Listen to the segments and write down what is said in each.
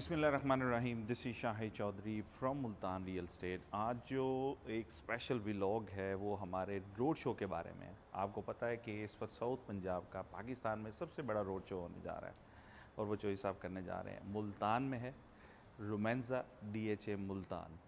बिस्मिल्लाहिर्रहमानिर्रहीम। This is Shahid Chaudhry from Multan real estate. आज जो एक स्पेशल व्लॉग है वो हमारे रोड शो के बारे में है। आपको पता है कि इस वक्त साउथ पंजाब का पाकिस्तान में सबसे बड़ा रोड शो होने जा रहा है और वो चोई साहब करने जा रहे हैं। मुल्तान में है, रोमेंजा DHA मुल्तान।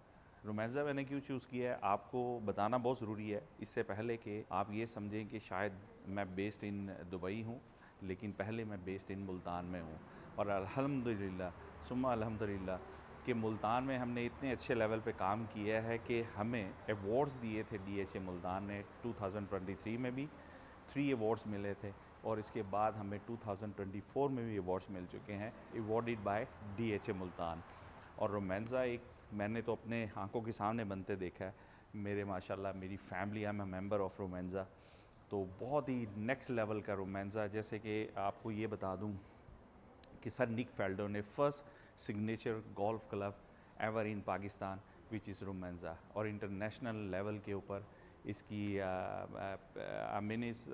रोमेंजा मैंने क्यों चूज़ किया है आपको बताना बहुत ज़रूरी है, इससे पहले कि आप ये समझें कि शायद मैं बेस्ड इन दुबई हूँ, लेकिन पहले मैं बेस्ड इन मुल्तान में हूँ। और अल्हम्दुलिल्लाह सुम्मा अल्हम्दुलिल्लाह कि मुल्तान में हमने इतने अच्छे लेवल पे काम किया है कि हमें अवार्ड्स दिए थे DHA मुल्तान ने। 2023 में भी 3 अवार्ड्स मिले थे और इसके बाद हमें 2024 में भी अवार्ड्स मिल चुके हैं, अवॉर्डेड बाय DHA मुल्तान। और रोमेंजा एक मैंने तो अपने आंखों के सामने बनते देखा है। मेरे माशाल्लाह मेरी फैमिली है, मैं मेंबर ऑफ रोमेंजा, तो बहुत ही नेक्स्ट लेवल का रोमेंजा। जैसे कि आपको ये बता दूं कि सर निक फेल्डो ने first signature golf club ever in Pakistan which is Romenza, और इंटरनेशनल लेवल के ऊपर इसकी आई मीन इस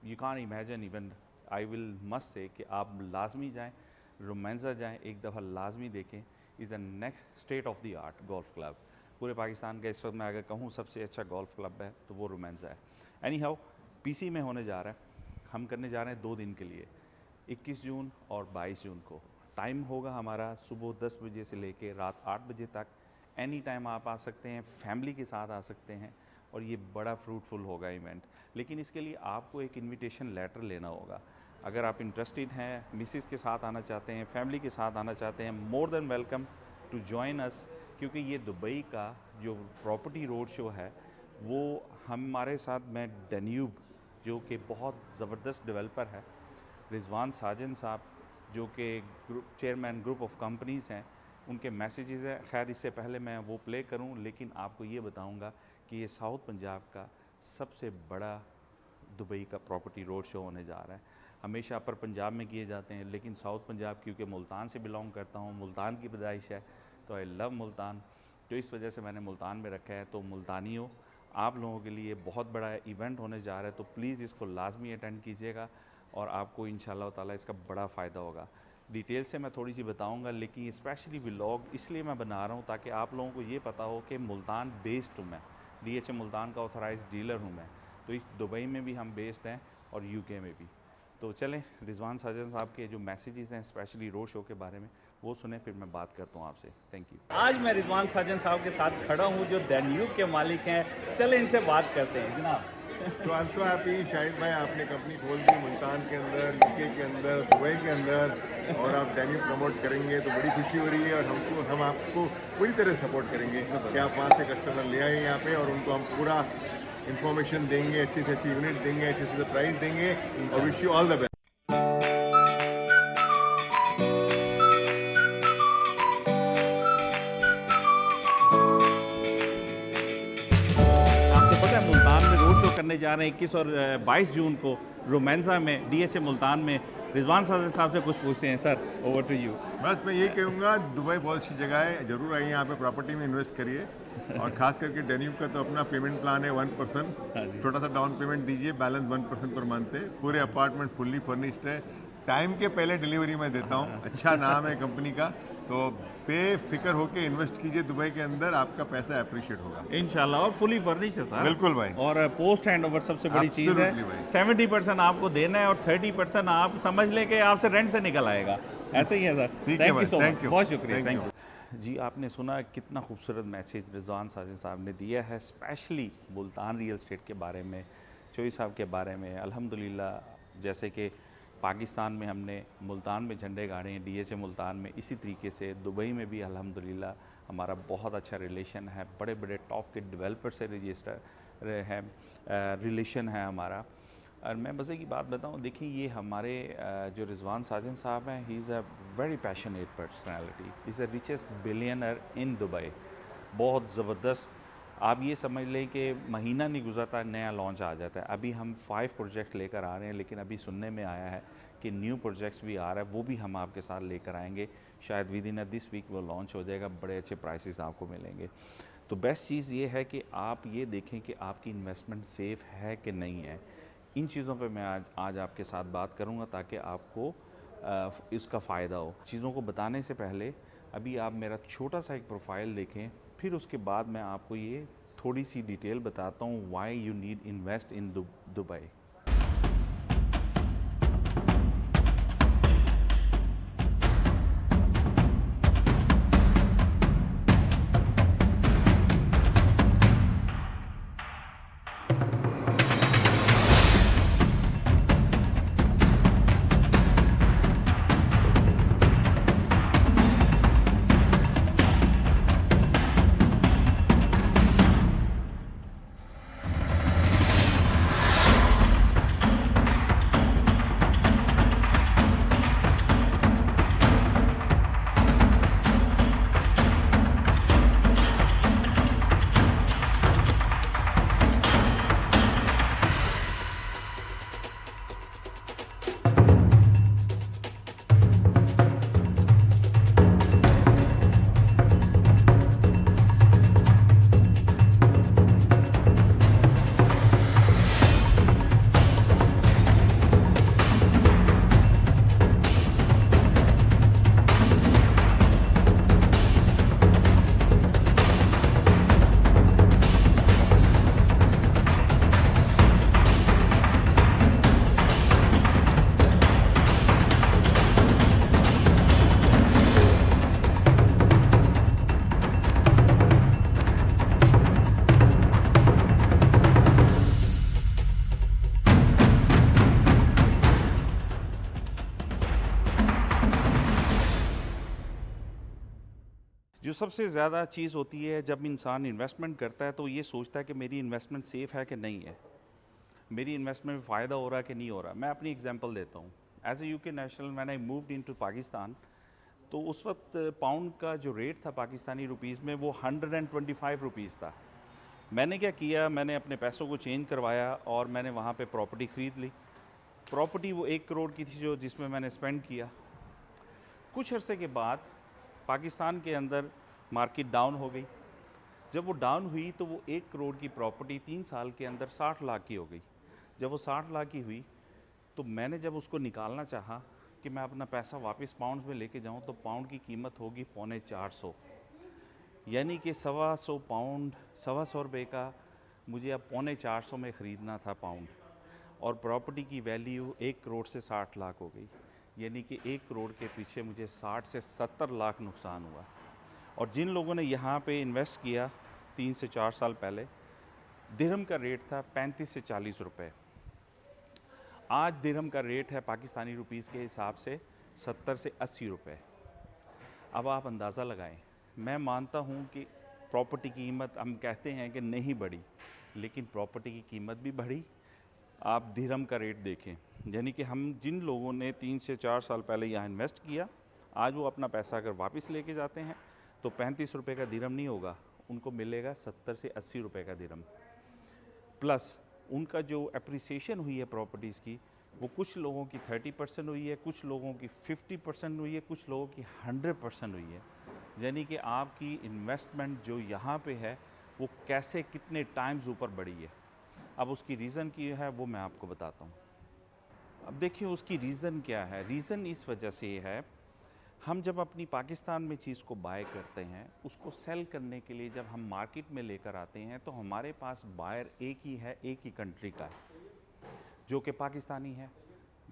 you can imagine even I will must say कि आप लाजमी जाएं, रोमेंजा जाएं, एक दफ़ा लाजमी देखें। Is the next state of the art golf club. पूरे पाकिस्तान का इस वक्त मैं अगर कहूँ सबसे अच्छा गोल्फ क्लब है तो वो रोमेंजा है। एनी हाउ PC में होने जा रहा है, हम करने जा रहे हैं 2 दिन के लिए, 21 जून और 22 जून को। टाइम होगा हमारा सुबह 10 बजे से लेके रात 8 बजे तक। एनी टाइम आप आ सकते हैं, फैमिली के साथ आ सकते हैं और ये बड़ा फ्रूटफुल होगा इवेंट। लेकिन इसके लिए आपको एक इनविटेशन लेटर लेना होगा। अगर आप इंटरेस्टेड हैं, मिसेस के साथ आना चाहते हैं, फैमिली के साथ आना चाहते हैं, more than welcome to join us. क्योंकि ये दुबई का जो प्रॉपर्टी रोड शो है वो हमारे साथ में डेन्यूब जो कि बहुत ज़बरदस्त डेवलपर है, रिजवान साजन साहब जो कि group chairman group of companies हैं, उनके मैसेजेस हैं। खैर इससे पहले मैं वो प्ले करूं, लेकिन आपको ये बताऊंगा कि ये साउथ पंजाब का सबसे बड़ा दुबई का प्रॉपर्टी रोड शो होने जा रहा है। हमेशा अपर पंजाब में किए जाते हैं, लेकिन साउथ पंजाब क्योंकि मुल्तान से बिलोंग करता हूँ, मुल्तान की पैदाइश है, तो आई लव मुल्तान, तो इस वजह से मैंने मुल्तान में रखा है। तो मुल्तानियों, आप लोगों के लिए बहुत बड़ा इवेंट होने जा रहा है, तो प्लीज़ इसको लाजमी अटेंड कीजिएगा और आपको इंशाल्लाह ताला इसका बड़ा फ़ायदा होगा। डिटेल से मैं थोड़ी सी बताऊंगा, लेकिन स्पेशली व्लॉग इसलिए मैं बना रहा हूँ ताकि आप लोगों को ये पता हो कि मुल्तान बेस्ड हूँ मैं, DHA मुल्तान का ऑथराइज डीलर हूँ मैं। तो इस दुबई में भी हम बेस्ड हैं और UK में भी। तो चलें रिजवान साजन साहब के जो मैसेजेस हैं स्पेशली रोड शो के बारे में वो सुने, फिर मैं बात करता हूँ आपसे। Thank you. आज मैं रिजवान साजन साहब के साथ खड़ा हूँ जो डेन्यूब के मालिक हैं। चलें इनसे बात करते हैं। जनाब तो I am so happy Shahid भाई, आपने कंपनी खोल दी मुल्तान के अंदर, UK के अंदर, दुबई के अंदर, और आप डेन्यू प्रमोट करेंगे तो बड़ी खुशी हो रही है। और हम आपको पूरी तरह सपोर्ट करेंगे कि आप वहाँ से कस्टमर ले आए यहाँ पे और उनको हम पूरा इन्फॉर्मेशन देंगे, अच्छी से अच्छी यूनिट देंगे, अच्छे से प्राइस देंगे और wish you all the best. Multan में रोड शो करने जा रहे हैं 21 और 22 जून को रोमेंजा में, DHA मुल्तान में। रिजवान साहब से कुछ पूछते हैं। Sir over to you. बस मैं यही कहूँगा, दुबई बहुत अच्छी जगह है, ज़रूर आइए यहाँ पे, प्रॉपर्टी में इन्वेस्ट करिए। और ख़ास करके डेन्यूब का तो अपना पेमेंट प्लान है 1%, छोटा सा डाउन पेमेंट दीजिए, बैलेंस 1% पर मंथ है। पूरे अपार्टमेंट फुल्ली फर्निश्ड है, टाइम के पहले डिलीवरी मैं देता हूँ, अच्छा नाम है कंपनी का। तो बेफिक्र होके इन्वेस्ट कीजिए दुबई के अंदर, आपका पैसा अप्रिशिएट होगा इंशाल्लाह। और फुली फर्निश है सर। बिल्कुल भाई। और पोस्ट हैंड ओवर सबसे बड़ी चीज़ है। Absolutely भाई। 70% आपको देना है और 30% आप समझ लें कि आपसे रेंट से निकल आएगा। ऐसे ही है सर। ठीक है थैंक यू भाई, सो मच, thank you। बहुत शुक्रिया। Thank थैंक यू जी। आपने सुना कितना खूबसूरत मैसेज रिजवान साजिद साहब ने दिया है, स्पेशली मुल्तान रियल एस्टेट के बारे में, चोई साहब के बारे में। अल्हम्दुलिल्लाह जैसे कि पाकिस्तान में हमने मुल्तान में झंडे गाड़े हैं DHA मुल्तान में, इसी तरीके से दुबई में भी अल्हम्दुलिल्लाह हमारा बहुत अच्छा रिलेशन है। बड़े बड़े टॉप के डेवलपर से रजिस्टर है, रिलेशन है हमारा। और मैं बस एक बात बताऊं, देखिए ये हमारे जो रिजवान साजन साहब हैं, he is a very passionate personality, is a richest billionaire in Dubai. बहुत ज़बरदस्त। आप ये समझ लें कि महीना नहीं गुजरता नया लॉन्च आ जाता है। अभी हम 5 प्रोजेक्ट लेकर आ रहे हैं, लेकिन अभी सुनने में आया है कि न्यू प्रोजेक्ट्स भी आ रहा है, वो भी हम आपके साथ लेकर आएंगे। शायद विद इन दिस वीक वो लॉन्च हो जाएगा, बड़े अच्छे प्राइसेस आपको मिलेंगे। तो बेस्ट चीज़ ये है कि आप ये देखें कि आपकी इन्वेस्टमेंट सेफ़ है कि नहीं है। इन चीज़ों पे मैं आज आपके साथ बात करूँगा ताकि आपको इसका फ़ायदा हो। चीज़ों को बताने से पहले अभी आप मेरा छोटा सा एक प्रोफाइल देखें, फिर उसके बाद मैं आपको ये थोड़ी सी डिटेल बताता हूँ why you need invest in Dubai. जो सबसे ज़्यादा चीज़ होती है जब इंसान इन्वेस्टमेंट करता है, तो ये सोचता है कि मेरी इन्वेस्टमेंट सेफ़ है कि नहीं है, मेरी इन्वेस्टमेंट में फ़ायदा हो रहा है कि नहीं हो रहा। मैं अपनी एग्जांपल देता हूँ। As a UK national when I moved into Pakistan, तो उस वक्त पाउंड का जो रेट था पाकिस्तानी रुपीज़ में वो 125 रुपीज़ था। मैंने क्या किया, मैंने अपने पैसों को चेंज करवाया और मैंने वहाँ पे प्रॉपर्टी ख़रीद ली। प्रॉपर्टी वो 1 करोड़ की थी जिसमें मैंने स्पेंड किया। कुछ अरसे के बाद पाकिस्तान के अंदर मार्केट डाउन हो गई। जब वो डाउन हुई तो वो 1 करोड़ की प्रॉपर्टी 3 साल के अंदर 60 लाख की हो गई। जब वो 60 लाख की हुई तो मैंने जब उसको निकालना चाहा कि मैं अपना पैसा वापस पाउंड्स में लेके जाऊं, तो पाउंड की कीमत होगी 450, यानी कि 125 पाउंड, 125 रुपये का मुझे अब 450 में ख़रीदना था पाउंड, और प्रॉपर्टी की वैल्यू 1 करोड़ से 60 लाख हो गई। यानी कि 1 करोड़ के पीछे मुझे 60 से 70 लाख नुकसान हुआ। और जिन लोगों ने यहाँ पे इन्वेस्ट किया 3 से 4 साल पहले, दिरहम का रेट था 35 से 40 रुपए। आज दिरहम का रेट है पाकिस्तानी रुपीज़ के हिसाब से 70 से 80 रुपए। अब आप अंदाज़ा लगाएं। मैं मानता हूँ कि प्रॉपर्टी की कीमत, हम कहते हैं कि नहीं बढ़ी, लेकिन प्रॉपर्टी की कीमत भी बढ़ी। आप दिरहम का रेट देखें, यानी कि हम जिन लोगों ने 3 से 4 साल पहले यहाँ इन्वेस्ट किया, आज वो अपना पैसा अगर वापस लेके जाते हैं तो 35 रुपये का दिरहम नहीं होगा, उनको मिलेगा 70 से 80 रुपये का दिरहम। प्लस उनका जो अप्रिसिएशन हुई है प्रॉपर्टीज़ की, वो कुछ लोगों की 30% हुई है, कुछ लोगों की 50% हुई है, कुछ लोगों की 100% हुई है। यानी कि आपकी इन्वेस्टमेंट जो यहाँ पे है वो कैसे कितने टाइम्स ऊपर बढ़ी है। अब उसकी रीज़न की है वो मैं आपको बताता हूँ। अब देखिए उसकी रीज़न क्या है। रीज़न इस वजह से है, हम जब अपनी पाकिस्तान में चीज़ को बाय करते हैं, उसको सेल करने के लिए जब हम मार्केट में लेकर आते हैं, तो हमारे पास बायर एक ही है, एक ही कंट्री का है, जो कि पाकिस्तानी है।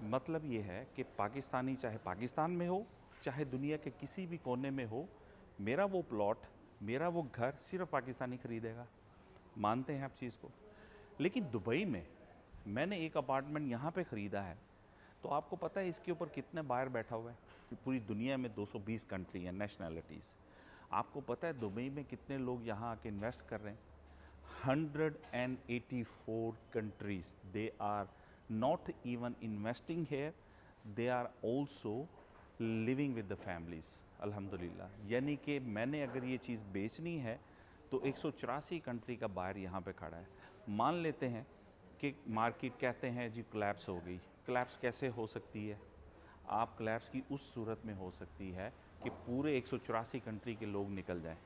मतलब ये है कि पाकिस्तानी चाहे पाकिस्तान में हो, चाहे दुनिया के किसी भी कोने में हो, मेरा वो प्लॉट, मेरा वो घर सिर्फ पाकिस्तानी ख़रीदेगा। मानते हैं आप चीज़ को। लेकिन दुबई में मैंने एक अपार्टमेंट यहाँ पे ख़रीदा है, तो आपको पता है इसके ऊपर कितने बायर बैठा हुआ है? पूरी दुनिया में 220 कंट्री हैं, नेशनैलिटीज़। आपको पता है दुबई में कितने लोग यहाँ आके इन्वेस्ट कर रहे हैं? 184 countries, they are not even investing here, they are also living with the families, अल्हम्दुलिल्लाह। यानी कि मैंने अगर ये चीज़ बेचनी है तो 184 कंट्री का बायर यहाँ पे खड़ा है। मान लेते हैं कि मार्केट कहते हैं जी कोलैप्स हो गई। कोलैप्स कैसे हो सकती है? आप कोलैप्स की उस सूरत में हो सकती है कि पूरे 184 कंट्री के लोग निकल जाएं।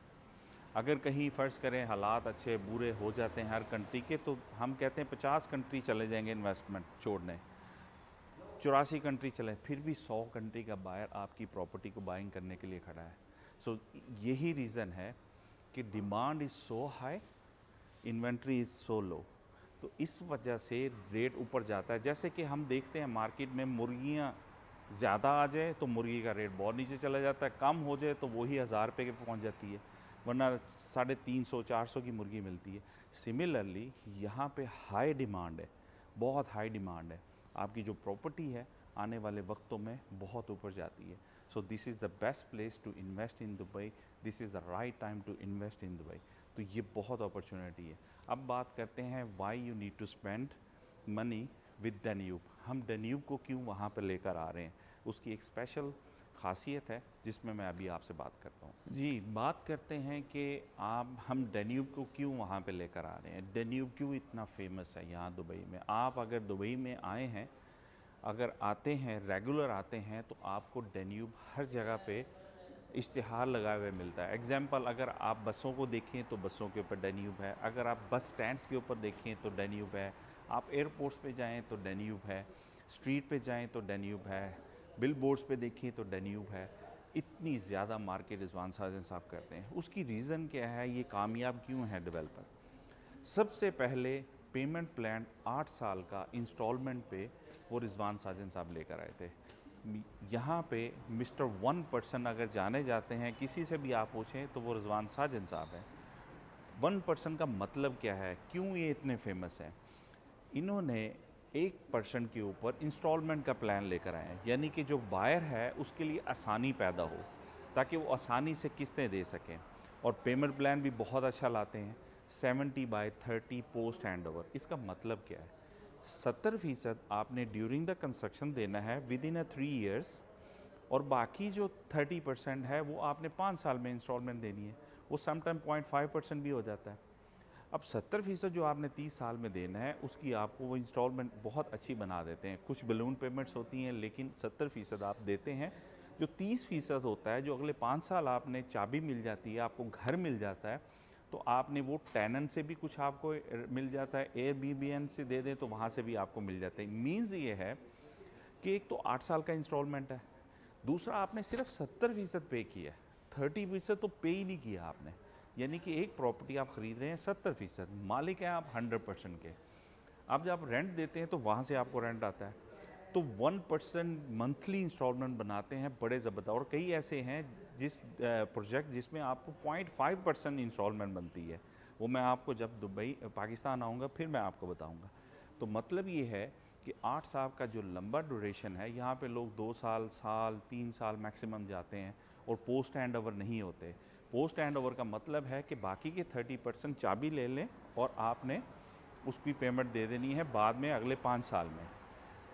अगर कहीं फ़र्ज़ करें हालात अच्छे बुरे हो जाते हैं हर कंट्री के, तो हम कहते हैं 50 कंट्री चले जाएंगे इन्वेस्टमेंट छोड़ने, 84 कंट्री चले, फिर भी 100 कंट्री का बायर आपकी प्रॉपर्टी को बाइंग करने के लिए खड़ा है। सो यही रीज़न है कि demand is so high, inventory is so low. तो इस वजह से रेट ऊपर जाता है। जैसे कि हम देखते हैं मार्केट में मुर्गियाँ ज़्यादा आ जाए तो मुर्गी का रेट बहुत नीचे चला जाता है, कम हो जाए तो वही 1000 रुपये के पहुँच जाती है, वरना 350-400 की मुर्गी मिलती है। सिमिलरली यहाँ पे हाई डिमांड है, बहुत हाई डिमांड है। आपकी जो प्रॉपर्टी है आने वाले वक्तों में बहुत ऊपर जाती है। So this is the best place to invest in Dubai, this is the right time to invest in Dubai. तो ये बहुत अपॉर्चुनिटी है। अब बात करते हैं why you need to spend money with Danube. हम डैन्यूब को क्यों वहाँ पर लेकर आ रहे हैं, उसकी एक स्पेशल खासियत है जिसमें मैं अभी आपसे बात करता हूँ। जी, बात करते हैं कि हम डैन्यूब को क्यों वहाँ पे लेकर आ रहे हैं, डैन्यूब क्यों इतना फेमस है यहाँ दुबई में। आप अगर दुबई में आए हैं, अगर आते हैं, रेगुलर आते हैं, तो आपको डैन्यूब हर जगह पे इश्तिहार लगाए हुए मिलता है। एग्जाम्पल, अगर आप बसों को देखें तो बसों के ऊपर डैन्यूब है, अगर आप बस स्टैंड्स के ऊपर देखें तो डैन्यूब है, आप एयरपोर्ट्स पे जाएं तो डैन्यूब है, स्ट्रीट पे जाएं तो डैन्यूब है, बिल बोर्ड्स पे देखें तो डैन्यूब है। इतनी ज़्यादा मार्केट रिजवान साजन साहब करते हैं। उसकी रीज़न क्या है, ये कामयाब क्यों है डेवलपर। सबसे पहले पेमेंट प्लान 8 साल का इंस्टॉलमेंट पे वो रिजवान साजन साहब लेकर आए थे। यहाँ पे मिस्टर 1% अगर जाने जाते हैं, किसी से भी आप पूछें तो वो रिजवान साजन साहब हैं। 1% का मतलब क्या है, क्यों ये इतने फेमस हैं। इन्होंने 1% के ऊपर इंस्टॉलमेंट का प्लान लेकर आए हैं, यानी कि जो बायर है उसके लिए आसानी पैदा हो, ताकि वो आसानी से किस्तें दे सकें। और पेमेंट प्लान भी बहुत अच्छा लाते हैं, 70/30 पोस्ट हैंड ओवर। इसका मतलब क्या है, 70% आपने ड्यूरिंग द कंस्ट्रक्शन देना है विद इन 3 ईयर्स, और बाकी जो 30% है वो आपने 5 साल में इंस्टॉलमेंट देनी है। वो समटाइम 0.5% भी हो जाता है। अब 70% जो आपने 30 साल में देना है, उसकी आपको वो इंस्टॉलमेंट बहुत अच्छी बना देते हैं। कुछ बलून पेमेंट्स होती हैं, लेकिन 70% आप देते हैं। जो 30% होता है, जो अगले 5 साल आपने चाबी मिल जाती है, आपको घर मिल जाता है, तो आपने वो टेनेंट से भी कुछ आपको मिल जाता है, एयरबीबीएन से दे दें तो वहाँ से भी आपको मिल जाता है। मीन्स ये है कि एक तो 8 साल का इंस्टॉलमेंट है, दूसरा आपने सिर्फ 70% पे किया है, 30% तो पे ही नहीं किया आपने। यानी कि एक प्रॉपर्टी आप ख़रीद रहे हैं 70%, मालिक हैं आप 100% के। अब जब आप रेंट देते हैं तो वहाँ से आपको रेंट आता है, तो 1% मंथली इंस्टॉलमेंट बनाते हैं बड़े ज़बरदस्त। और कई ऐसे हैं जिस प्रोजेक्ट जिसमें आपको 0.5% इंस्टॉलमेंट बनती है। वो मैं आपको जब दुबई पाकिस्तान आऊँगा फिर मैं आपको बताऊँगा। तो मतलब ये है कि 8 साल का जो लंबा ड्यूरेशन है, यहाँ पे लोग 2 साल, 3 साल मैक्सिमम जाते हैं और पोस्ट हैंड ओवर नहीं होते। पोस्ट हैंड ओवर का मतलब है कि बाकी के 30% चाबी ले लें और आपने उसकी पेमेंट दे देनी है बाद में अगले 5 साल में।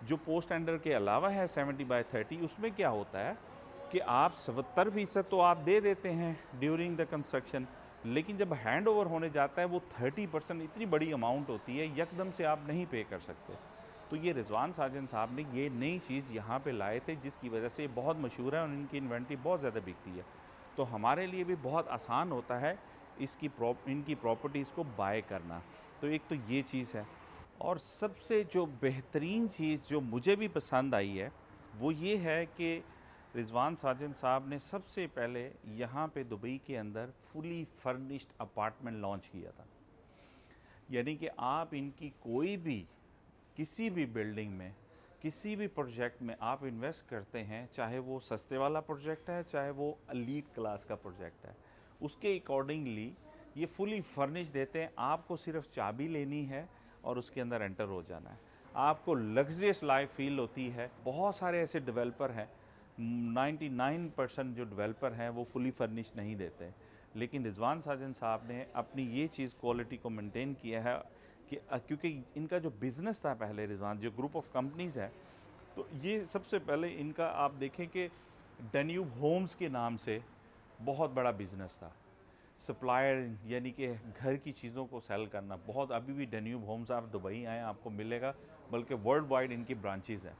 जो पोस्ट हैंडर के अलावा है 70/30, उसमें क्या होता है कि आप 70% तो आप दे देते हैं ड्यूरिंग द कंस्ट्रक्शन, लेकिन जब हैंड ओवर होने जाता है वो 30% इतनी बड़ी अमाउंट होती है, यकदम से आप नहीं पे कर सकते। तो ये रिजवान साजन साहब ने ये नई चीज़ यहाँ पे लाए थे, जिसकी वजह से ये बहुत मशहूर है और इनकी इन्वेंट्री बहुत ज़्यादा बिकती है। तो हमारे लिए भी बहुत आसान होता है इनकी प्रॉपर्टीज़ को बाय करना। तो एक तो ये चीज़ है। और सबसे जो बेहतरीन चीज़ जो मुझे भी पसंद आई है वो ये है कि रिजवान साजन साहब ने सबसे पहले यहाँ पे दुबई के अंदर फुली फर्निश्ड अपार्टमेंट लॉन्च किया था। यानी कि आप इनकी कोई भी किसी भी बिल्डिंग में, किसी भी प्रोजेक्ट में आप इन्वेस्ट करते हैं, चाहे वो सस्ते वाला प्रोजेक्ट है, चाहे वो एलीट क्लास का प्रोजेक्ट है, उसके अकॉर्डिंगली ये फुली फर्निश देते हैं। आपको सिर्फ चाबी लेनी है और उसके अंदर एंटर हो जाना है। आपको लग्जरियस लाइफ फील होती है। बहुत सारे ऐसे डेवलपर हैं, 99% जो डेवलपर हैं वो फुली फर्निश नहीं देते, लेकिन रिजवान साजन साहब ने अपनी ये चीज़ क्वालिटी को मेंटेन किया है कि क्योंकि इनका जो बिज़नेस था पहले, रिजवान जो ग्रुप ऑफ कंपनीज़ है, तो ये सबसे पहले इनका आप देखें कि डैन्यूब होम्स के नाम से बहुत बड़ा बिज़नेस था। सप्लायर यानी कि घर की चीज़ों को सेल करना, बहुत अभी भी डैन्यूब होम्स आप दुबई आएँ आपको मिलेगा, बल्कि वर्ल्ड वाइड इनकी ब्रांचेज़ हैं।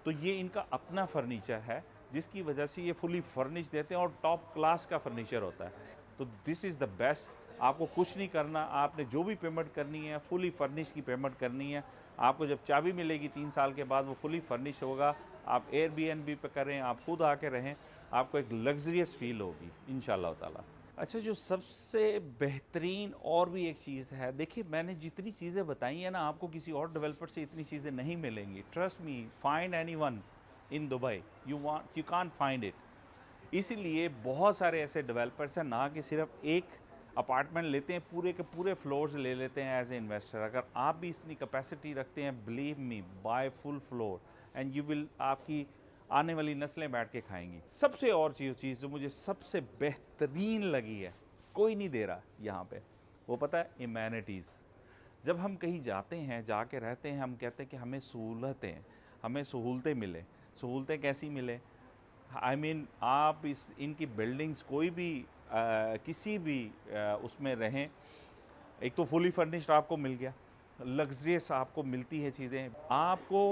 तो ये इनका अपना फर्नीचर है, जिसकी वजह से ये फुली फर्निश देते हैं और टॉप क्लास का फर्नीचर होता है। तो दिस इज़ द बेस्ट। आपको कुछ नहीं करना, आपने जो भी पेमेंट करनी है फुली फर्निश की पेमेंट करनी है। आपको जब चाबी मिलेगी 3 साल के बाद, वो फुली फर्निश होगा। आप एयरबीएनबी पे करें, आप खुद आके रहें, आपको एक लग्जरियस फील होगी इंशाल्लाह ताला। अच्छा, जो सबसे बेहतरीन और भी एक चीज़ है, देखिए मैंने जितनी चीज़ें बताई हैं ना, आपको किसी और डेवलपर से इतनी चीज़ें नहीं मिलेंगी। Trust me, find anyone in Dubai, you can't find it. इसीलिए बहुत सारे ऐसे डेवलपर्स हैं ना कि सिर्फ एक अपार्टमेंट लेते हैं, पूरे के पूरे फ्लोर्स ले लेते हैं एज ए इन्वेस्टर। अगर आप भी इतनी कैपेसिटी रखते हैं, believe me, buy full floor and you will, आपकी आने वाली नस्लें बैठ के खाएंगी। सबसे और चीज़ जो मुझे सबसे बेहतरीन लगी है, कोई नहीं दे रहा यहाँ पे, वो पता है, इम्यूनिटीज़। जब हम कहीं जाते हैं, जाके रहते हैं, हम कहते हैं कि हमें सहूलतें मिले। सहूलतें कैसी मिले? आई मीन आप इनकी बिल्डिंग्स कोई भी किसी भी उसमें रहें, एक तो फुली फर्निश्ड आपको मिल गया, लग्जरियस आपको मिलती है चीज़ें। आपको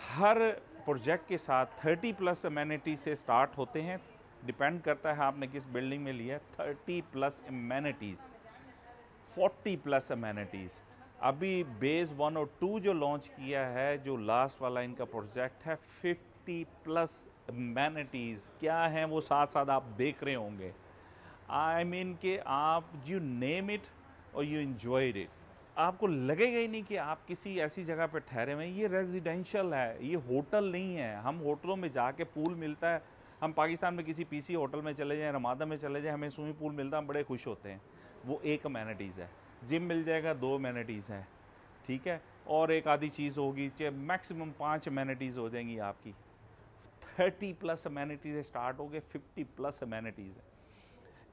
हर प्रोजेक्ट के साथ 30+ अमेनिटी से स्टार्ट होते हैं, डिपेंड करता है आपने किस बिल्डिंग में लिया है। 30+ अमेनिटीज़, 40+ अमेनिटीज़। अभी बेस 1 और 2 जो लॉन्च किया है, जो लास्ट वाला इनका प्रोजेक्ट है, 50+ अमेनिटीज़। क्या हैं वो, साथ साथ आप देख रहे होंगे। आई मीन कि आप, यू नेम इट और यू एंजॉयड इट। आपको लगेगा ही नहीं कि आप किसी ऐसी जगह पर ठहरे हुए हैं। ये रेजिडेंशियल है, ये होटल नहीं है। हम होटलों में जाके पूल मिलता है, हम पाकिस्तान में किसी पीसी होटल में चले जाएं, रमादा में चले जाएं, हमें स्विमिंग पूल मिलता है, हम बड़े खुश होते हैं। वो एक अमेनिटीज़ है। जिम मिल जाएगा, 2 अमेनिटीज़ है, ठीक है, और एक आधी चीज़ होगी, चाहे मैक्सिमम 5 अमेनिटीज़ हो जाएंगी आपकी। 30+ अमेनिटीज़ से स्टार्ट हो गए, 50+ अमेनिटीज़ है।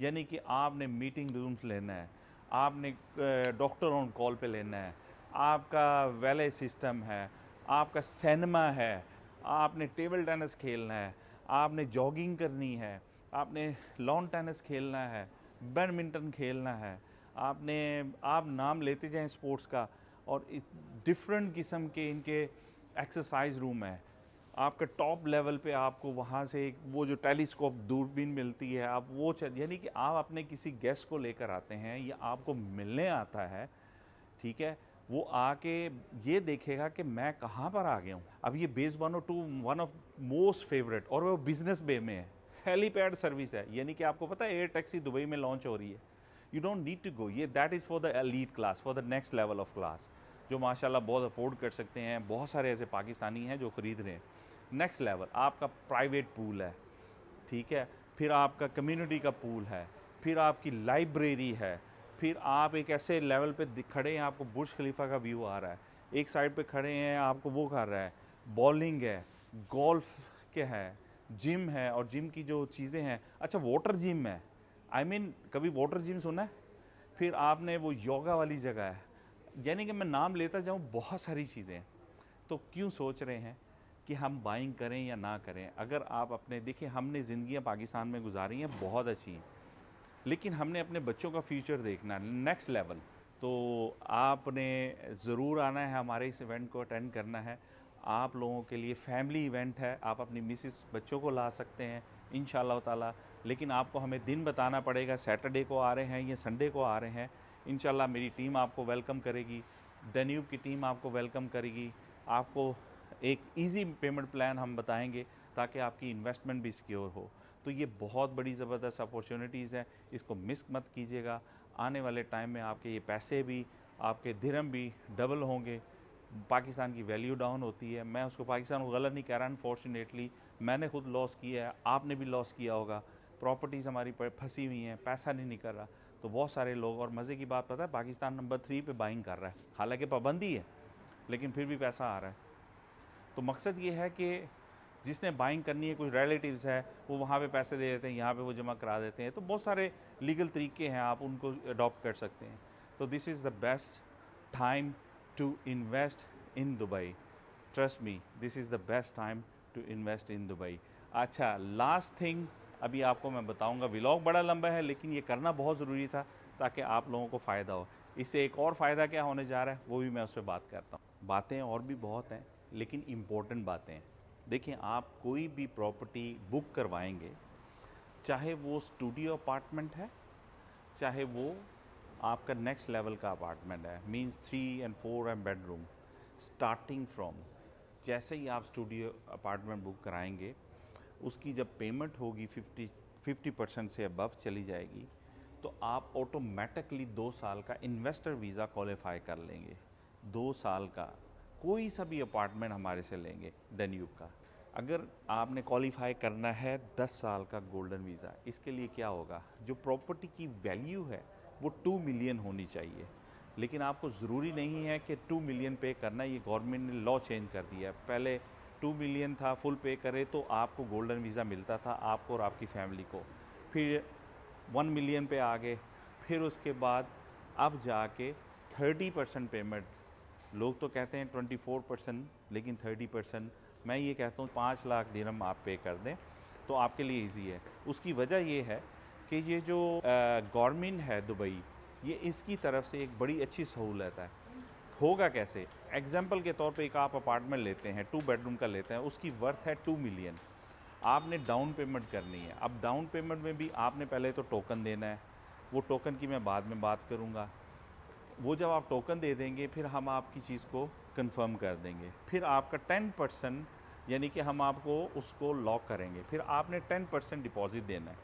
यानी कि आपने मीटिंग रूम्स लेना है, आपने डॉक्टर ऑन कॉल पे लेना है, आपका वैले सिस्टम है, आपका सिनेमा है, आपने टेबल टेनिस खेलना है, आपने जॉगिंग करनी है, आपने लॉन टेनिस खेलना है, बैडमिंटन खेलना है, आप नाम लेते जाएं स्पोर्ट्स का, और डिफरेंट किस्म के इनके एक्सरसाइज रूम है। आपका टॉप लेवल पे आपको वहाँ से एक वो जो टेलीस्कोप दूरबीन मिलती है, आप वो यानी कि आप अपने किसी गेस्ट को लेकर आते हैं या आपको मिलने आता है, ठीक है, वो आके ये देखेगा कि मैं कहाँ पर आ गया हूँ। अब ये बेस 1 और 2 वन ऑफ मोस्ट फेवरेट, और वो बिजनेस बे में है, हेलीपैड सर्विस है। यानी कि आपको पता है एयर टैक्सी दुबई में लॉन्च हो रही है। You don't need to go, ये that is for the elite class, for the next level of class, जो माशाल्लाह बहुत अफोर्ड कर सकते हैं। बहुत सारे ऐसे पाकिस्तानी हैं जो ख़रीद रहे हैं। नेक्स्ट लेवल आपका प्राइवेट पूल है, ठीक है, फिर आपका कम्युनिटी का पूल है, फिर आपकी लाइब्रेरी है, फिर आप एक ऐसे लेवल पे खड़े हैं, आपको बुर्ज खलीफा का व्यू आ रहा है, एक साइड पे खड़े हैं, आपको वो कर रहा है, बॉलिंग है, गोल्फ के है, जिम है, और जिम की जो चीज़ें हैं, अच्छा वाटर जिम है, आई मीन कभी वाटर जिम सुना है? फिर आपने वो योगा वाली जगह है। यानी कि मैं नाम लेता जाऊँ, बहुत सारी चीज़ें हैं। तो क्यों सोच रहे हैं कि हम बाइंग करें या ना करें? अगर आप अपने, देखिए हमने ज़िंदगियाँ पाकिस्तान में गुजारी हैं, बहुत अच्छी हैं, लेकिन हमने अपने बच्चों का फ्यूचर देखना है, नेक्स्ट लेवल। तो आपने ज़रूर आना है, हमारे इस इवेंट को अटेंड करना है। आप लोगों के लिए फैमिली इवेंट है, आप अपनी मिसेस बच्चों को ला सकते हैं इंशाल्लाह ताला, लेकिन आपको हमें दिन बताना पड़ेगा, सैटरडे को आ रहे हैं या संडे को आ रहे हैं। इंशाल्लाह मेरी टीम आपको वेलकम करेगी, डेन्यूब की टीम आपको वेलकम करेगी। आपको एक इजी पेमेंट प्लान हम बताएंगे ताकि आपकी इन्वेस्टमेंट भी सिक्योर हो। तो ये बहुत बड़ी ज़बरदस्त अपॉर्चुनिटीज़ हैं, इसको मिस मत कीजिएगा। आने वाले टाइम में आपके ये पैसे भी, आपके दिरहम भी डबल होंगे। पाकिस्तान की वैल्यू डाउन होती है, मैं उसको पाकिस्तान को गलत नहीं कह रहा, अनफॉर्चुनेटली मैंने खुद लॉस किया है, आपने भी लॉस किया होगा, प्रॉपर्टीज़ हमारी फंसी हुई हैं, पैसा नहीं निकल रहा। तो बहुत सारे लोग, और मज़े की बात पता है, पाकिस्तान नंबर 3 पे बाइंग कर रहा है, हालांकि पाबंदी है, लेकिन फिर भी पैसा आ रहा है। तो मकसद ये है कि जिसने बाइंग करनी है, कुछ रिलेटिव्स है, वो वहाँ पे पैसे दे देते हैं, यहाँ पे वो जमा करा देते हैं। तो बहुत सारे लीगल तरीके हैं, आप उनको अडॉप्ट कर सकते हैं। तो this is the best time to invest in Dubai, trust me, this is the best time to invest in Dubai. अच्छा, लास्ट थिंग अभी आपको मैं बताऊंगा, व्लॉग बड़ा लंबा है लेकिन ये करना बहुत ज़रूरी था ताकि आप लोगों को फ़ायदा हो। इससे एक और फ़ायदा क्या होने जा रहा है वो भी मैं उस पर बात करता हूँ। बातें और भी बहुत हैं लेकिन इम्पोर्टेंट बातें हैं। देखिए, आप कोई भी प्रॉपर्टी बुक करवाएंगे, चाहे वो स्टूडियो अपार्टमेंट है, चाहे वो आपका नेक्स्ट लेवल का अपार्टमेंट है, मींस 3 और 4 एंड बेडरूम, स्टार्टिंग फ्रॉम, जैसे ही आप स्टूडियो अपार्टमेंट बुक कराएंगे, उसकी जब पेमेंट होगी 50% से अबव चली जाएगी, तो आप ऑटोमेटिकली 2 साल का इन्वेस्टर वीज़ा क्वालिफाई कर लेंगे। 2 साल का कोई सा भी अपार्टमेंट हमारे से लेंगे डेन्यूब का। अगर आपने क्वालिफाई करना है 10 साल का गोल्डन वीज़ा, इसके लिए क्या होगा, जो प्रॉपर्टी की वैल्यू है वो 2 मिलियन होनी चाहिए। लेकिन आपको ज़रूरी नहीं है कि 2 मिलियन पे करना, ये गवर्नमेंट ने लॉ चेंज कर दिया है। पहले 2 मिलियन था, फुल पे करे तो आपको गोल्डन वीज़ा मिलता था, आपको और आपकी फैमिली को। फिर 1 मिलियन पे आ गए, फिर उसके बाद अब जाके 30% पेमेंट, लोग तो कहते हैं 24%, लेकिन 30%, मैं ये कहता हूँ 5 लाख दिरहम आप पे कर दें तो आपके लिए इजी है। उसकी वजह ये है कि ये जो गवर्नमेंट है दुबई, ये इसकी तरफ से एक बड़ी अच्छी सहूलत है। होगा कैसे, एग्जाम्पल के तौर पे एक आप अपार्टमेंट लेते हैं, 2 बेडरूम का लेते हैं, उसकी वर्थ है 2 मिलियन, आपने डाउन पेमेंट करनी है। अब डाउन पेमेंट में भी आपने पहले तो टोकन देना है, वो टोकन की मैं बाद में बात करूँगा। वो जब आप टोकन दे देंगे, फिर हम आपकी चीज़ को कंफर्म कर देंगे, फिर आपका 10% यानी कि हम आपको उसको लॉक करेंगे, फिर आपने 10% डिपॉज़िट देना है,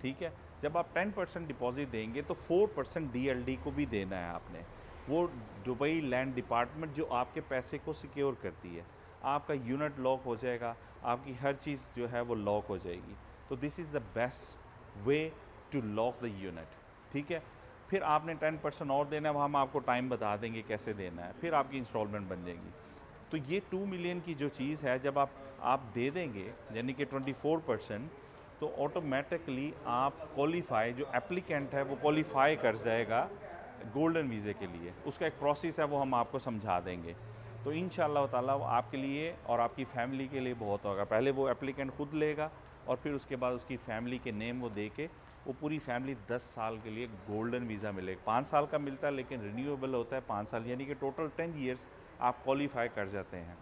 ठीक है। जब आप 10% डिपॉज़िट देंगे तो 4% डीएलडी को भी देना है आपने। वो दुबई लैंड डिपार्टमेंट जो आपके पैसे को सिक्योर करती है, आपका यूनिट लॉक हो जाएगा, आपकी हर चीज़ जो है वो लॉक हो जाएगी। तो this is the best way to lock the unit, ठीक है। फिर आपने 10% और देना है, वहाँ हम आपको टाइम बता देंगे कैसे देना है, फिर आपकी इंस्टॉलमेंट बन जाएगी। तो ये 2 मिलियन की जो चीज़ है, जब आप दे देंगे यानी कि 24%, तो ऑटोमेटिकली आप क्वालिफाई, जो एप्लीकेंट है वो क्वालिफाई कर जाएगा गोल्डन वीज़े के लिए। उसका एक प्रोसेस है, वो हम आपको समझा देंगे। तो इंशाअल्लाह ताला वो आपके लिए और आपकी फ़ैमिली के लिए बहुत होगा। पहले वो एप्लीकेंट खुद लेगा और फिर उसके बाद उसकी फ़ैमिली के नेम वो दे के वो पूरी फैमिली 10 साल के लिए गोल्डन वीज़ा मिलेगा। 5 साल का मिलता है लेकिन रिन्यूएबल होता है 5 साल, यानी कि टोटल 10 ईयर्स आप क्वालिफाई कर जाते हैं।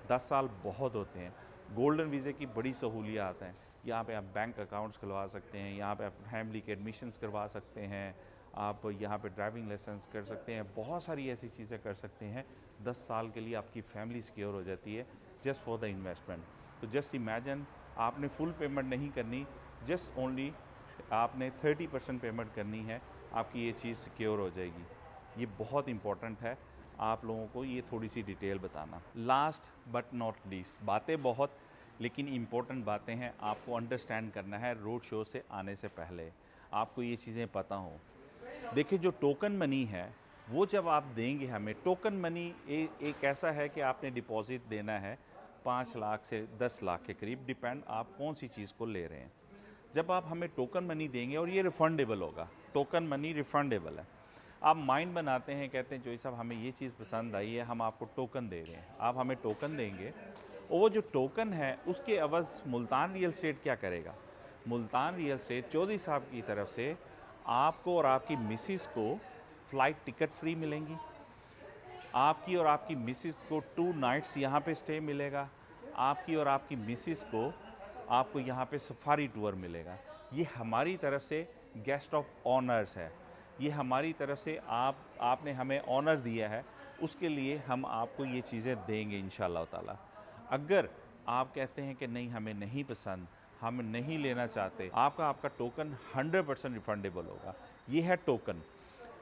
10 साल बहुत होते हैं। गोल्डन वीज़े की बड़ी सहूलियात हैं। यहाँ पे आप बैंक अकाउंट्स खुलवा सकते हैं, यहाँ पे आप फैमिली के एडमिशन्स करवा सकते हैं, आप यहाँ पे ड्राइविंग लाइसेंस कर सकते हैं, बहुत सारी ऐसी चीज़ें कर सकते हैं। 10 साल के लिए आपकी फैमिली सिक्योर हो जाती है जस्ट फॉर द इन्वेस्टमेंट। तो जस्ट इमेजिन, आपने फुल पेमेंट नहीं करनी, जस्ट ओनली आपने 30% पेमेंट करनी है, आपकी ये चीज़ सिक्योर हो जाएगी। ये बहुत इंपॉर्टेंट है आप लोगों को ये थोड़ी सी डिटेल बताना। लास्ट बट नॉट लीस्ट, बातें बहुत लेकिन इम्पोर्टेंट बातें हैं, आपको अंडरस्टैंड करना है रोड शो से आने से पहले, आपको ये चीज़ें पता हों। देखिए, जो टोकन मनी है वो जब आप देंगे हमें, टोकन मनी एक ऐसा है कि आपने डिपॉजिट देना है 5 लाख से 10 लाख के करीब, डिपेंड आप कौन सी चीज़ को ले रहे हैं। जब आप हमें टोकन मनी देंगे, और ये रिफ़ंडेबल होगा, टोकन मनी रिफ़ंडेबल है। आप माइंड बनाते हैं, कहते हैं जोई साहब हमें ये चीज़ पसंद आई है, हम आपको टोकन दे रहे हैं। आप हमें टोकन देंगे और वो जो टोकन है उसके अवज़ मुल्तान रियल एस्टेट क्या करेगा, मुल्तान रियल एस्टेट चौधरी साहब की तरफ से आपको और आपकी मिसिस को फ़्लाइट टिकट फ्री मिलेंगी, आपकी और आपकी मिसिस को 2 नाइट्स यहाँ पे स्टे मिलेगा, आपकी और आपकी मिसिस को आपको यहाँ पे सफारी टूर मिलेगा। ये हमारी तरफ से गेस्ट ऑफ ऑनर्स है, ये हमारी तरफ से आपने हमें ऑनर दिया है, उसके लिए हम आपको ये चीज़ें देंगे इंशाअल्लाह ताला। अगर आप कहते हैं कि नहीं हमें नहीं पसंद, हम नहीं लेना चाहते, आपका टोकन 100% रिफंडेबल होगा। ये है टोकन।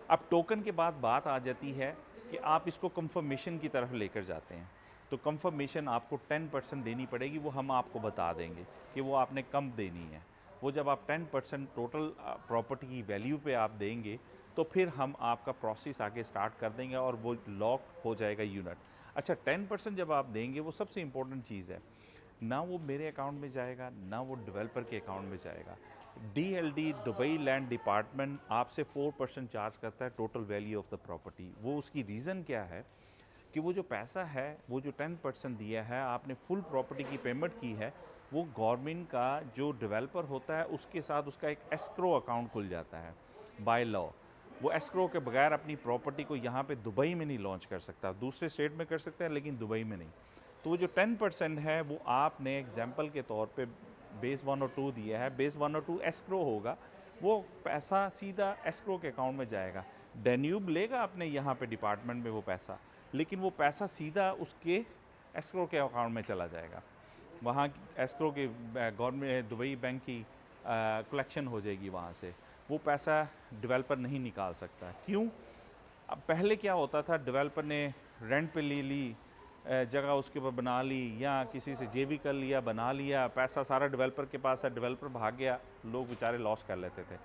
अब टोकन के बाद बात आ जाती है कि आप इसको कंफर्मेशन की तरफ लेकर जाते हैं, तो कंफर्मेशन आपको 10% देनी पड़ेगी, वो हम आपको बता देंगे कि वो आपने कम देनी है। वो जब आप 10% टोटल प्रॉपर्टी की वैल्यू पे आप देंगे, तो फिर हम आपका प्रोसेस आगे स्टार्ट कर देंगे और वो लॉक हो जाएगा यूनिट। अच्छा, 10% जब आप देंगे, वो सबसे इम्पोर्टेंट चीज़ है, ना वो मेरे अकाउंट में जाएगा, ना वो डेवलपर के अकाउंट में जाएगा। डीएलडी दुबई लैंड डिपार्टमेंट आपसे 4% चार्ज करता है total value of the property. वो उसकी रीज़न क्या है कि वो जो पैसा है, वो जो 10% दिया है, आपने फुल प्रॉपर्टी की पेमेंट की है, वो गवर्नमेंट का जो डेवलपर होता है उसके साथ उसका एक एस्क्रो अकाउंट खुल जाता है बाय लॉ। वो एस्क्रो के बगैर अपनी प्रॉपर्टी को यहाँ पे दुबई में नहीं लॉन्च कर सकता, दूसरे स्टेट में कर सकता है लेकिन दुबई में नहीं। तो वो जो 10% है वो आपने एग्जाम्पल के तौर पे बेस 1 और 2 दिया है, बेस 1 और 2 एस्क्रो होगा, वो पैसा सीधा एस्क्रो के अकाउंट में जाएगा। डेन्यूब लेगा अपने यहाँ पे डिपार्टमेंट में वो पैसा, लेकिन वो पैसा सीधा उसके एस्क्रो के अकाउंट में चला जाएगा। वहाँ एस्क्रो के गवर्नमेंट दुबई बैंक की कलेक्शन हो जाएगी वहाँ से। वो पैसा डेवलपर नहीं निकाल सकता। क्यों? अब पहले क्या होता था, डेवलपर ने रेंट पे ले ली जगह, उसके ऊपर बना ली, या किसी से जेवी कर लिया, बना लिया, पैसा सारा डेवलपर के पास है, डेवलपर भाग गया, लोग बेचारे लॉस कर लेते थे।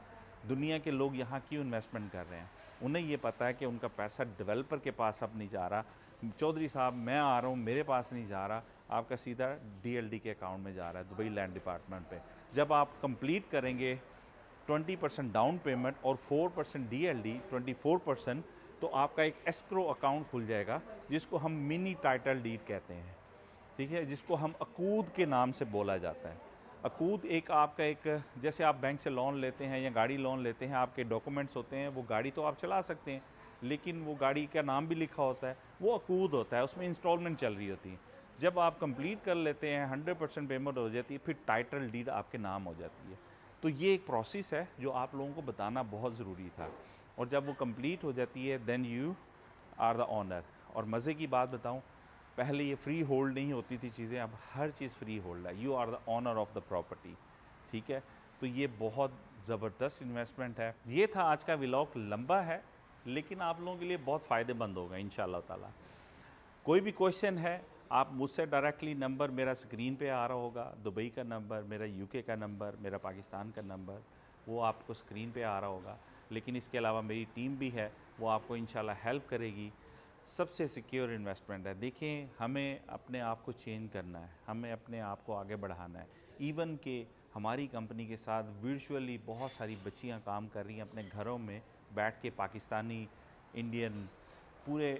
दुनिया के लोग यहाँ क्यों इन्वेस्टमेंट कर रहे हैं? उन्हें ये पता है कि उनका पैसा डेवलपर के पास अब नहीं जा रहा। चौधरी साहब मैं आ रहा हूँ, मेरे पास नहीं जा रहा, आपका सीधा DLD के अकाउंट में जा रहा है, दुबई लैंड डिपार्टमेंट पे। जब आप कंप्लीट करेंगे 20% डाउन पेमेंट और 4% DLD 24%, तो आपका एक एस्क्रो अकाउंट खुल जाएगा जिसको हम मिनी टाइटल डीड कहते हैं, ठीक है, जिसको हम अकूद के नाम से बोला जाता है। अकूद एक आपका एक, जैसे आप बैंक से लोन लेते हैं या गाड़ी लोन लेते हैं, आपके डॉक्यूमेंट्स होते हैं, वो गाड़ी तो आप चला सकते हैं लेकिन वो गाड़ी का नाम भी लिखा होता है, वो अकूद होता है, उसमें इंस्टॉलमेंट चल रही होती है। जब आप कंप्लीट कर लेते हैं, 100% पेमेंट हो जाती है, फिर टाइटल डीड आपके नाम हो जाती है। तो ये एक प्रोसेस है जो आप लोगों को बताना बहुत ज़रूरी था, और जब वो कंप्लीट हो जाती है then you are the owner. और मज़े की बात बताऊं, पहले ये फ्री होल्ड नहीं होती थी चीज़ें, अब हर चीज़ फ्री होल्ड है। You are the owner of the property, ठीक है। तो ये बहुत ज़बरदस्त इन्वेस्टमेंट है। ये था आज का व्लॉग, लंबा है लेकिन आप लोगों के लिए बहुत फ़ायदेमंद होगा इंशाल्लाह ताला। कोई भी क्वेश्चन है आप मुझसे डायरेक्टली, नंबर मेरा स्क्रीन पे आ रहा होगा, दुबई का नंबर, मेरा UK का नंबर, मेरा पाकिस्तान का नंबर, वो आपको स्क्रीन पे आ रहा होगा। लेकिन इसके अलावा मेरी टीम भी है, वो आपको इंशाल्लाह हेल्प करेगी। सबसे सिक्योर इन्वेस्टमेंट है। देखिए, हमें अपने आप को चेंज करना है, हमें अपने आप को आगे बढ़ाना है। इवन के हमारी कंपनी के साथ वर्चुअली बहुत सारी बच्चियां काम कर रही हैं, अपने घरों में बैठ के, पाकिस्तानी, इंडियन, पूरे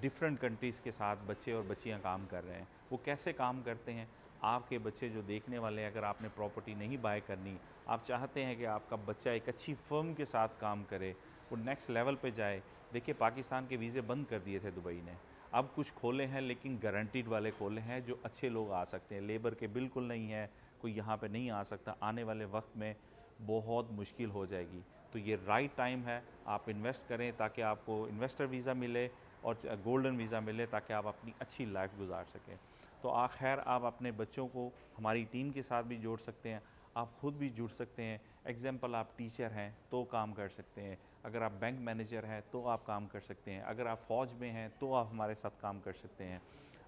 डिफरेंट कंट्रीज़ के साथ बच्चे और बच्चियां काम कर रहे हैं। वो कैसे काम करते हैं? आपके बच्चे जो देखने वाले हैं, अगर आपने प्रॉपर्टी नहीं बाय करनी, आप चाहते हैं कि आपका बच्चा एक अच्छी फर्म के साथ काम करे, वो नेक्स्ट लेवल पे जाए। देखिए, पाकिस्तान के वीज़े बंद कर दिए थे दुबई ने, अब कुछ खोले हैं लेकिन गारंटीड वाले खोले हैं जो अच्छे लोग आ सकते हैं। लेबर के बिल्कुल नहीं है, कोई यहाँ पे नहीं आ सकता। आने वाले वक्त में बहुत मुश्किल हो जाएगी। तो ये राइट टाइम है, आप इन्वेस्ट करें ताकि आपको इन्वेस्टर वीज़ा मिले और गोल्डन वीज़ा मिले, ताकि आप अपनी अच्छी लाइफ गुजार सकें। तो खैर, आप अपने बच्चों को हमारी टीम के साथ भी जोड़ सकते हैं, आप खुद भी जुड़ सकते हैं। एग्जाम्पल, आप टीचर हैं तो काम कर सकते हैं, अगर आप बैंक मैनेजर हैं तो आप काम कर सकते हैं, अगर आप फ़ौज में हैं तो आप हमारे साथ काम कर सकते हैं।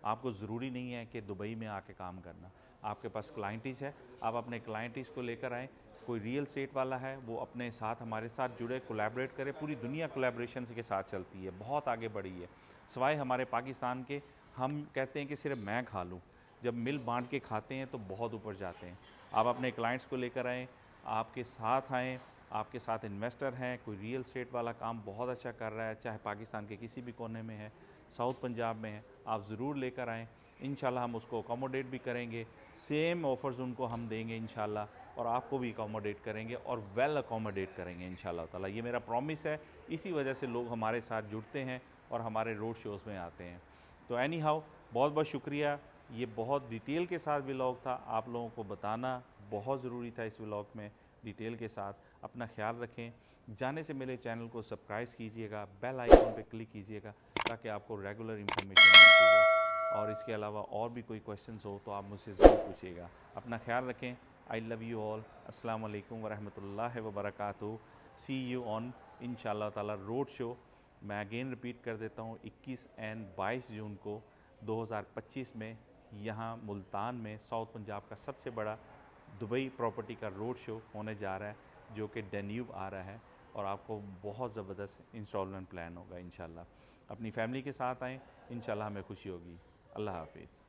आपको ज़रूरी नहीं है कि दुबई में आके काम करना। आपके पास क्लाइंटीज़ है, आप अपने क्लाइंटीज़ को लेकर आएँ। कोई रियल एस्टेट वाला है, वो अपने साथ, हमारे साथ जुड़े, कोलैबोरेट करे। पूरी दुनिया कोलैबोरेशन के साथ चलती है, बहुत आगे बढ़ी है। सिवाय हमारे पाकिस्तान के, हम कहते हैं कि सिर्फ मैं खा लूँ, जब मिल बांट के खाते हैं तो बहुत ऊपर जाते हैं। आप अपने क्लाइंट्स को लेकर आएँ, आपके साथ आएँ, आपके साथ इन्वेस्टर हैं, कोई रियल एस्टेट वाला काम बहुत अच्छा कर रहा है, चाहे पाकिस्तान के किसी भी कोने में है, साउथ पंजाब में है, आप ज़रूर लेकर आएँ। इंशाल्लाह हम उसको अकोमोडेट भी करेंगे, सेम ऑफ़र्स उनको हम देंगे इंशाल्लाह, और आपको भी अकोमोडेट करेंगे और वेल अकोमोडेट करेंगे इंशाल्लाह ताला। ये मेरा प्रॉमिस है, इसी वजह से लोग हमारे साथ जुड़ते हैं और हमारे रोड शोज़ में आते हैं। तो एनी हाउ, बहुत बहुत शुक्रिया। ये बहुत डिटेल के साथ व्लॉग था, आप लोगों को बताना बहुत ज़रूरी था इस व्लॉग में डिटेल के साथ। अपना ख्याल रखें, जाने से मेरे चैनल को सब्सक्राइब कीजिएगा, बेल आइकन पे क्लिक कीजिएगा ताकि आपको रेगुलर इंफॉर्मेशन मिलती रहे। और इसके अलावा और भी कोई क्वेश्चंस हो तो आप मुझसे ज़रूर पूछिएगा। अपना ख्याल रखें। I love you all. अस्सलाम वालेकुम वरहमतुल्लाहि वबरकातुहू। सी यू ऑन इंशाल्लाह ताला रोड शो। मैं अगेन रिपीट कर देता हूँ, 21 एंड 22 जून को 2025 में यहाँ मुल्तान में, साउथ पंजाब का सबसे बड़ा दुबई प्रॉपर्टी का रोड शो होने जा रहा है, जो कि डेन्यूब आ रहा है, और आपको बहुत ज़बरदस्त इंस्टॉलमेंट प्लान होगा इंशाल्लाह। अपनी फैमिली के साथ आएँ, इंशाल्लाह हमें खुशी होगी। अल्लाह हाफिज़।